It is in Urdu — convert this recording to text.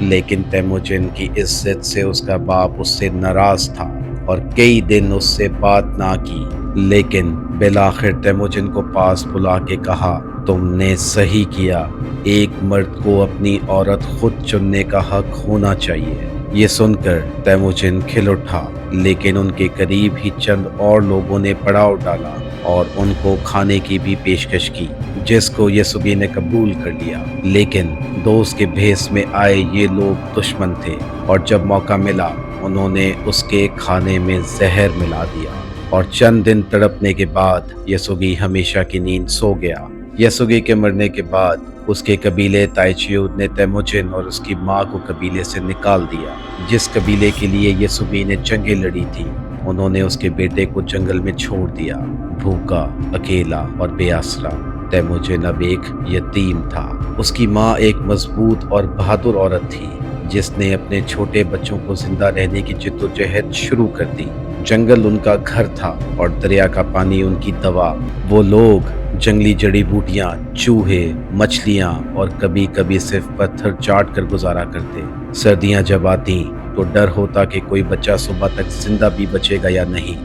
لیکن تیموجن کی عزت سے اس کا باپ اس سے ناراض تھا اور کئی دن اس سے بات نہ کی، لیکن بالآخر تیموجن کو پاس بلا کے کہا، تم نے صحیح کیا، ایک مرد کو اپنی عورت خود چننے کا حق ہونا چاہیے۔ یہ سن کر تیموجن کھل اٹھا، لیکن ان کے قریب ہی چند اور لوگوں نے پڑاؤ ڈالا اور ان کو کھانے کی بھی پیشکش کی، جس کو یسوگی نے قبول کر لیا۔ لیکن دوست کے بھیس میں آئے یہ لوگ دشمن تھے، اور جب موقع ملا انہوں نے اس کے کھانے میں زہر ملا دیا، اور چند دن تڑپنے کے بعد یسوگی ہمیشہ کی نیند سو گیا۔ یسوگی کے مرنے کے بعد اس کے قبیلے تائچیو نے تیموجن اور اس کی ماں کو قبیلے سے نکال دیا۔ جس قبیلے کے لیے یسوگی نے جنگیں لڑی تھی انہوں نے اس کے بیٹے کو جنگل میں چھوڑ دیا، بھوکا، اکیلا اور بے آسرا۔ تیموجن اب ایک یتیم تھا۔ اس کی ماں ایک مضبوط اور بہادر عورت تھی جس نے اپنے چھوٹے بچوں کو زندہ رہنے کی جدوجہد شروع کر دی۔ جنگل ان کا گھر تھا اور دریا کا پانی ان کی دوا۔ وہ لوگ جنگلی جڑی بوٹیاں، چوہے، مچھلیاں اور کبھی کبھی صرف پتھر چاٹ کر گزارا کرتے۔ سردیاں جب آتیں تو ڈر ہوتا کہ کوئی بچہ صبح تک زندہ بھی بچے گا یا نہیں۔